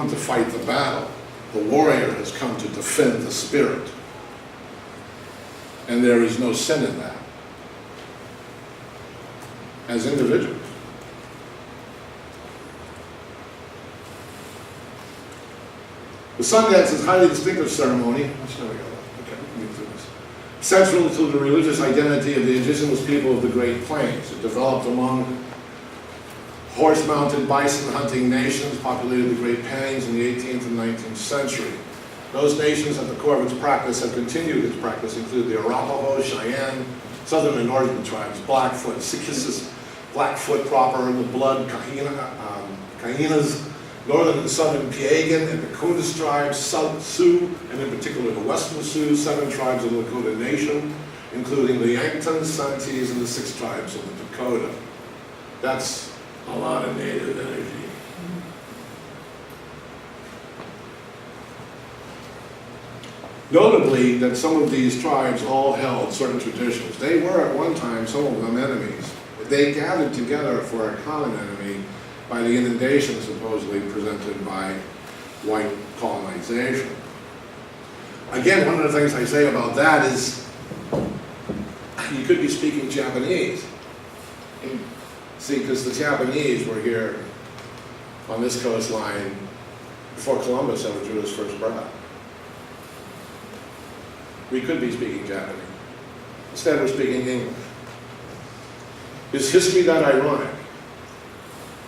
come to fight the battle. The warrior has come to defend the spirit. And there is no sin in that. As individuals. The sun dance is a highly distinctive ceremony. Central to the religious identity of the indigenous people of the Great Plains. It developed among horse-mounted bison hunting nations populated the Great Plains in the 18th and 19th century. Those nations at the core of its practice have continued its practice include the Arapaho, Cheyenne, southern and northern tribes, Blackfoot, Sikisis, Blackfoot proper, the Blood, Cainas, northern and southern Piegan and Dakotas tribes, Sioux, and in particular the Western Sioux, 7 tribes of the Lakota Nation, including the Yanktons, Santees, and the 6 tribes of the Dakota. That's a lot of native energy. Notably, that some of these tribes all held certain traditions. They were at one time, some of them, enemies. They gathered together for a common enemy by the inundation supposedly presented by white colonization. Again, one of the things I say about that is you could be speaking Japanese. See, because the Japanese were here on this coastline before Columbus ever drew his first breath. We could be speaking Japanese. Instead, we're speaking English. Is history that ironic?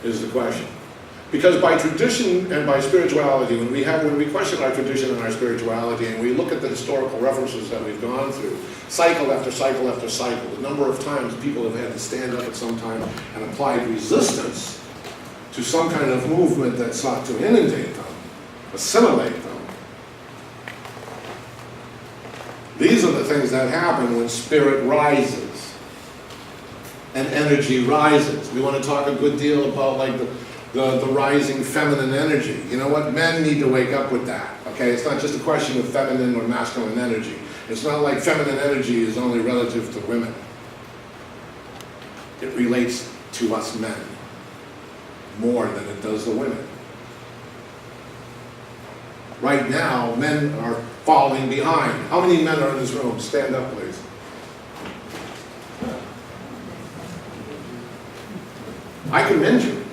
Is the question. Because by tradition and by spirituality, when we question our tradition and our spirituality, and we look at the historical references that we've gone through, cycle after cycle after cycle, the number of times people have had to stand up at some time and applied resistance to some kind of movement that sought to inundate them, assimilate them. These are the things that happen when spirit rises and energy rises. We want to talk a good deal about like the rising feminine energy. You know what? Men need to wake up with that. Okay, it's not just a question of feminine or masculine energy. It's not like feminine energy is only relative to women. It relates to us men more than it does the women. Right now, men are falling behind. How many men are in this room? Stand up, please. I commend you.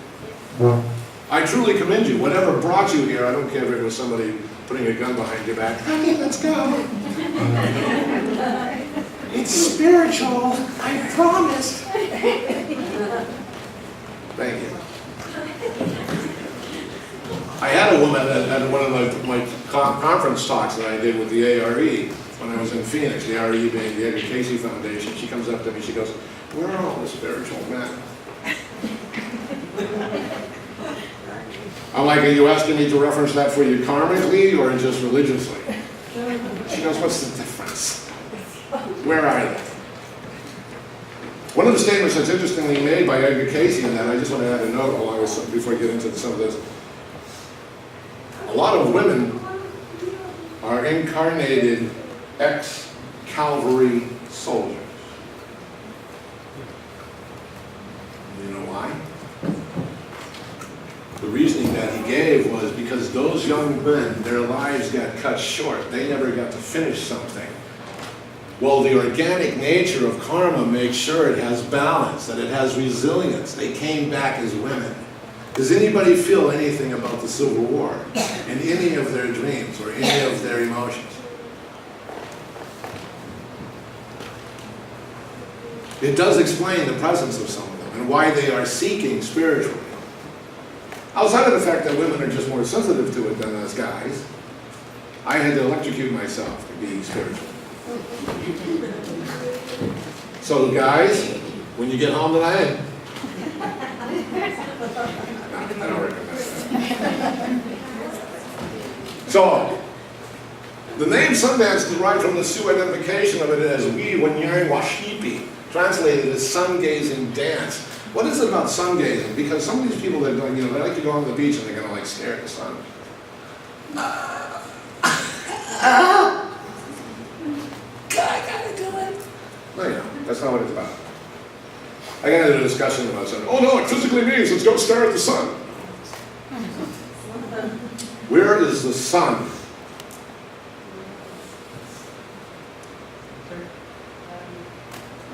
I truly commend you. Whatever brought you here, I don't care if it was somebody putting a gun behind your back. Okay, let's go. It's spiritual, I promise. Thank you. I had a woman at one of my conference talks that I did with the ARE when I was in Phoenix, the ARE being the Edgar Casey Foundation. She comes up to me, she goes, "Where are all the spiritual men?" I'm like, "Are you asking me to reference that for you karmically or just religiously?" She goes, "What's the difference? Where are they?" One of the statements that's interestingly made by Edgar Casey in that, I just want to add a note before I get into some of this. A lot of women are incarnated ex-Calvary soldiers. You know why? The reasoning that he gave was because those young men, their lives got cut short. They never got to finish something. Well, the organic nature of karma makes sure it has balance, that it has resilience. They came back as women. Does anybody feel anything about the Civil War in any of their dreams or any of their emotions? It does explain the presence of some of them and why they are seeking spiritually. Outside of the fact that women are just more sensitive to it than us guys, I had to electrocute myself to be spiritual. So guys, when you get home tonight, I don't recommend that. So, the name Sundance derived from the Sioux identification of it as Wanyang Washipi, translated as sun-gazing dance. What is it about sun-gazing? Because some of these people that they like to go on the beach and they're going to like stare at the sun. I gotta do it. No, you know, that's not what it's about. I got into a discussion about something. Oh no, it physically means let's go stare at the sun. Where is the sun?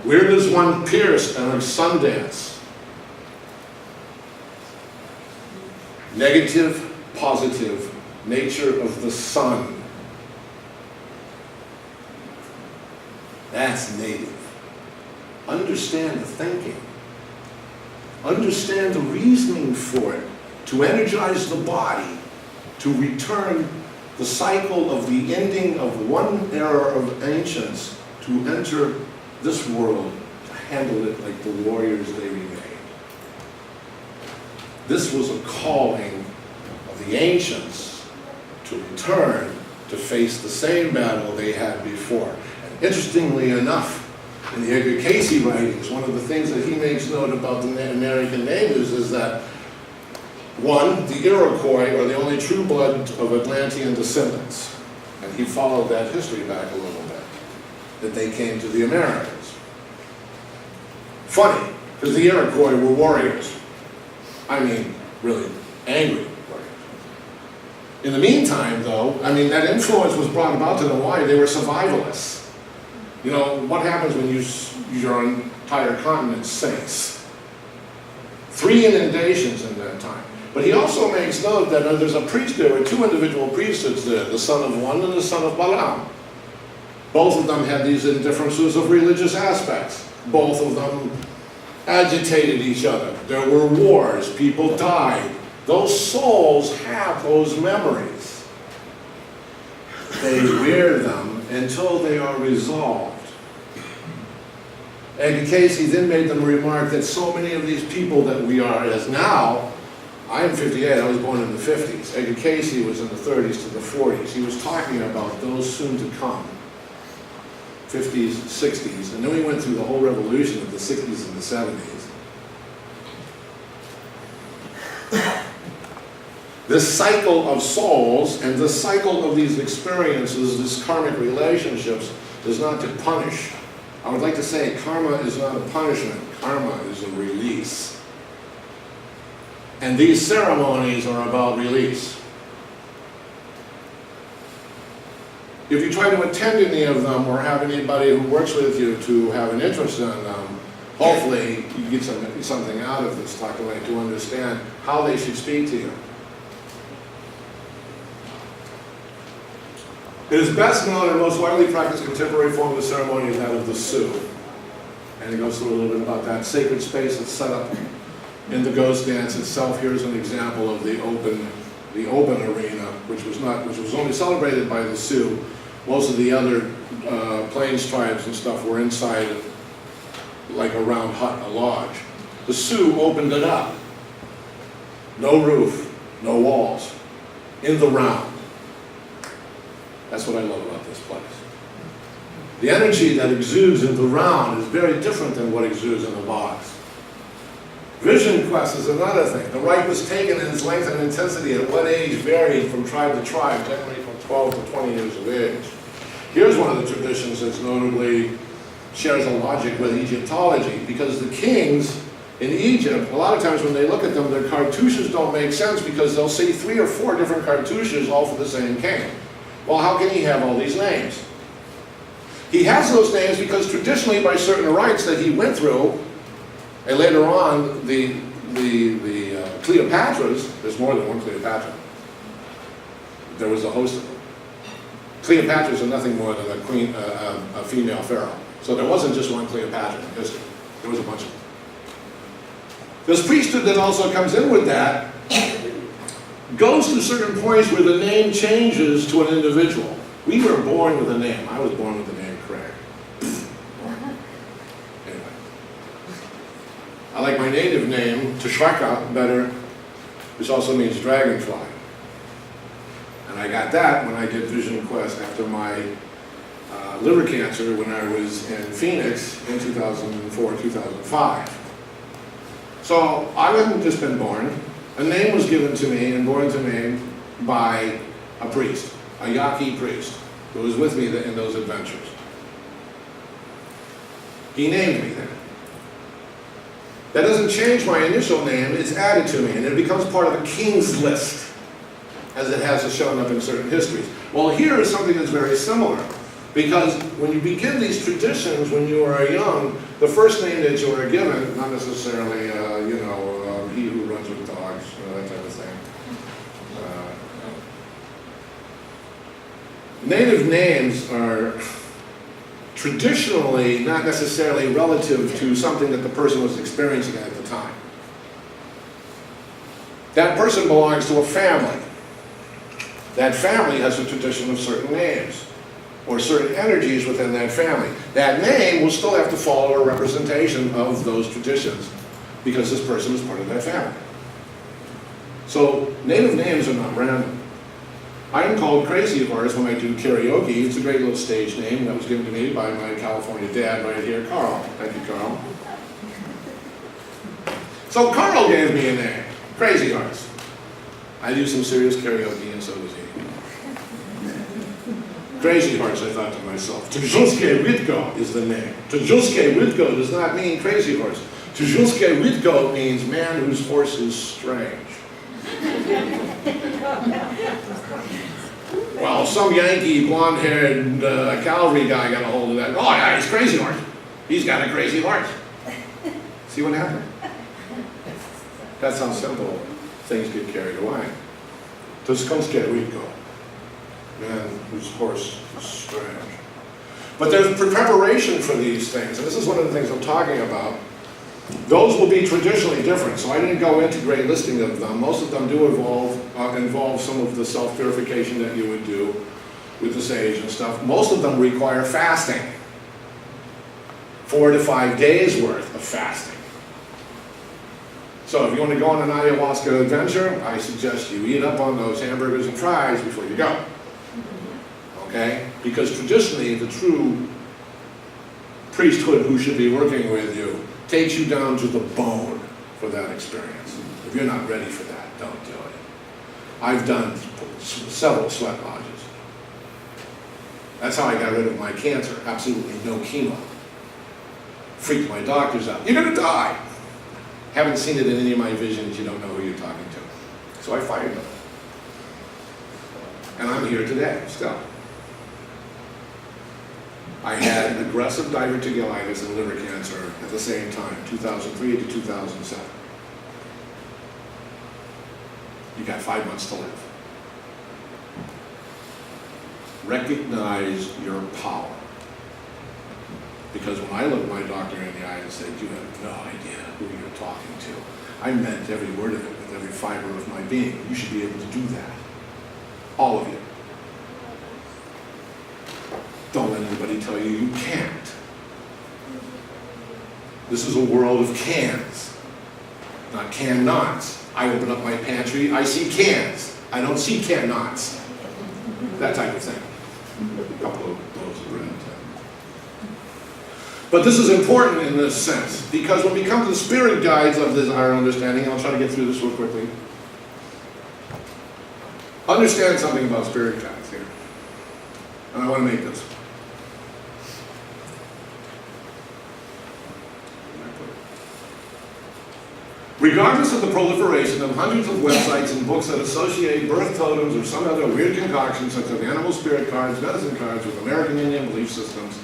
Where does one pierce and a sun dance? Negative, positive nature of the sun. That's native. Understand the thinking. Understand the reasoning for it. To energize the body, to return the cycle of the ending of one era of ancients to enter this world, to handle it like the warriors they remained. This was a calling of the ancients to return to face the same battle they had before. And interestingly enough, in the Edgar Cayce writings, one of the things that he makes note about the American natives is that, one, the Iroquois are the only true blood of Atlantean descendants. And he followed that history back a little bit, that they came to the Americas. Funny, because the Iroquois were warriors. I mean, really angry warriors. In the meantime, though, I mean, that influence was brought about to them. Why? They were survivalists. You know, what happens when your entire continent sinks? 3 inundations in that time. But he also makes note that there's a priest there, 2 individual priesthoods there, the son of one and the son of Balaam. Both of them had these differences of religious aspects. Both of them agitated each other. There were wars, people died. Those souls have those memories. They wear them until they are resolved. And Cayce then made them remark that so many of these people that we are as now, I am 58, I was born in the 50s. Edgar Cayce was in the 30s to the 40s. He was talking about those soon to come, 50s, 60s, and then we went through the whole revolution of the 60s and the 70s. This cycle of souls and the cycle of these experiences, these karmic relationships, is not to punish. I would like to say karma is not a punishment. Karma is a release. And these ceremonies are about release. If you try to attend any of them or have anybody who works with you to have an interest in them, hopefully you get something out of this talk tonight to understand how they should speak to you. It is best known and most widely practiced contemporary form of the ceremony is that of the Sioux. And it goes through a little bit about that sacred space that's set up in the ghost dance itself. Here's an example of the open arena, which was only celebrated by the Sioux. Most of the other Plains tribes and stuff were inside like a round hut, a lodge. The Sioux opened it up. No roof, no walls, in the round. That's what I love about this place. The energy that exudes in the round is very different than what exudes in the box. Vision quest is another thing. The rite was taken in its length and intensity at what age varied from tribe to tribe, generally from 12 to 20 years of age. Here's one of the traditions that's notably shares a logic with Egyptology, because the kings in Egypt, a lot of times when they look at them, their cartouches don't make sense because they'll see 3 or 4 different cartouches all for the same king. Well, how can he have all these names? He has those names because traditionally by certain rites that he went through, and later on the Cleopatras, there's more than one Cleopatra. There was a host of them. Cleopatras are nothing more than a female pharaoh. So there wasn't just one Cleopatra in history. There was a bunch of them. This priesthood that also comes in with that goes to certain points where the name changes to an individual. We were born with a name. I was born with the name Craig. Anyway. I like my native name, Tetractys, better, which also means dragonfly. And I got that when I did Vision Quest after my liver cancer when I was in Phoenix in 2004, 2005. So I hadn't just been born. A name was given to me and born to me by a priest, a Yaqui priest, who was with me in those adventures. He named me that. That doesn't change my initial name, it's added to me, and it becomes part of the king's list. as it has shown up in certain histories. Well, here is something that's very similar. Because when you begin these traditions when you are young, the first name that you are given, not necessarily, he who runs with dogs, that type of thing. Native names are traditionally not necessarily relative to something that the person was experiencing at the time. That person belongs to a family. That family has a tradition of certain names, or certain energies within that family. That name will still have to follow a representation of those traditions because this person is part of that family. So native names are not random. I am called Crazy Horse when I do karaoke. It's a great little stage name that was given to me by my California dad right here, Carl. Thank you, Carl. So Carl gave me a name, Crazy Horse. I do some serious karaoke and so does he. Crazy Horse, I thought to myself. Tjulske Witko is the name. Tjulske Witko does not mean Crazy Horse. Tjulske Witko means man whose horse is strange. Well, some Yankee blonde-haired cavalry guy got a hold of that. Oh yeah, he's Crazy Horse. He's got a crazy horse. See what happened? That's how simple things get carried away. Tjulske Witko. Man whose horse is strange. But there's preparation for these things, and this is one of the things I'm talking about. Those will be traditionally different, so I didn't go into great listing of them. Most of them do involve some of the self-purification that you would do with the sage and stuff. Most of them require fasting. 4 to 5 days worth of fasting. So if you want to go on an ayahuasca adventure, I suggest you eat up on those hamburgers and fries before you go. Okay? Because traditionally, the true priesthood who should be working with you takes you down to the bone for that experience. If you're not ready for that, don't do it. I've done several sweat lodges. That's how I got rid of my cancer. Absolutely no chemo. Freaked my doctors out. You're going to die. Haven't seen it in any of my visions. You don't know who you're talking to. So I fired them. And I'm here today, still. I had aggressive diverticulitis and liver cancer at the same time, 2003 to 2007. You got 5 months to live. Recognize your power. Because when I looked my doctor in the eye and said, you have no idea who you're talking to, I meant every word of it with every fiber of my being. You should be able to do that. All of you. Don't let anybody tell you you can't. This is a world of cans, not can-nots. I open up my pantry, I see cans. I don't see can-nots. That type of thing. A couple of loaves of bread. But this is important in this sense, because when we come to the spirit guides of this, our understanding, I'll try to get through this real quickly. Understand something about spirit guides here. And I want to make this. Regardless of the proliferation of hundreds of websites and books that associate birth totems or some other weird concoction such as animal spirit cards, medicine cards with American Indian belief systems,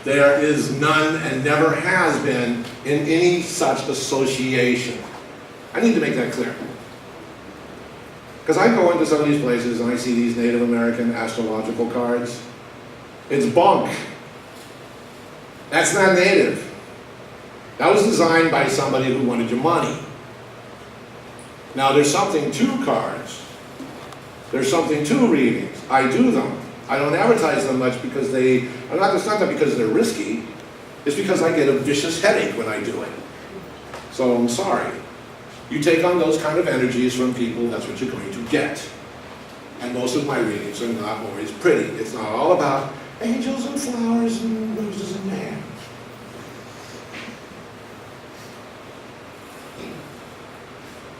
there is none and never has been in any such association. I need to make that clear. Because I go into some of these places and I see these Native American astrological cards. It's bunk. That's not native. That was designed by somebody who wanted your money. Now there's something to cards. There's something to readings. I do them. I don't advertise them much because it's not that because they're risky. It's because I get a vicious headache when I do it. So I'm sorry. You take on those kind of energies from people, that's what you're going to get. And most of my readings are not always pretty. It's not all about angels and flowers and roses and man.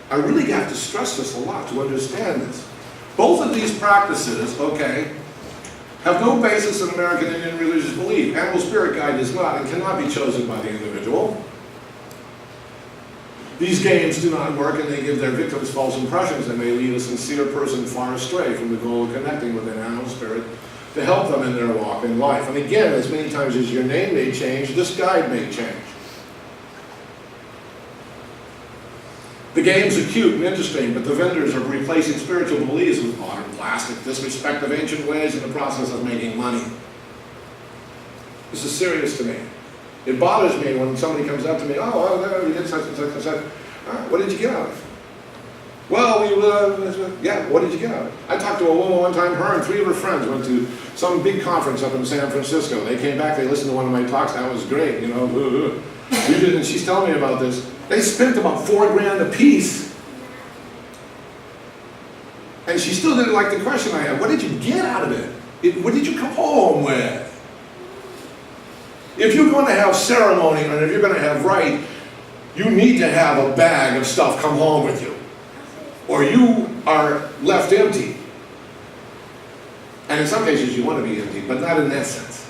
I really have to stress this a lot to understand this. Both of these practices, okay, have no basis in American Indian religious belief. Animal spirit guide does not and cannot be chosen by the individual. These games do not work and they give their victims false impressions. They may lead a sincere person far astray from the goal of connecting with an animal spirit to help them in their walk in life. And again, as many times as your name may change, this guide may change. The games are cute and interesting, but the vendors are replacing spiritual beliefs with modern plastic disrespect of ancient ways in the process of making money. This is serious to me. It bothers me when somebody comes up to me, oh, well, you did such and such and such. What did you get out of it? Well, yeah, what did you get out of it? I talked to a woman one time, her and 3 of her friends went to some big conference up in San Francisco. They came back, they listened to one of my talks, that was great, you know. And she's telling me about this. They spent about $4 grand a piece. And she still didn't like the question I had. What did you get out of it? What did you come home with? If you're going to have ceremony and if you're going to have rite, you need to have a bag of stuff come home with you. Or you are left empty. And in some cases you want to be empty, but not in that sense.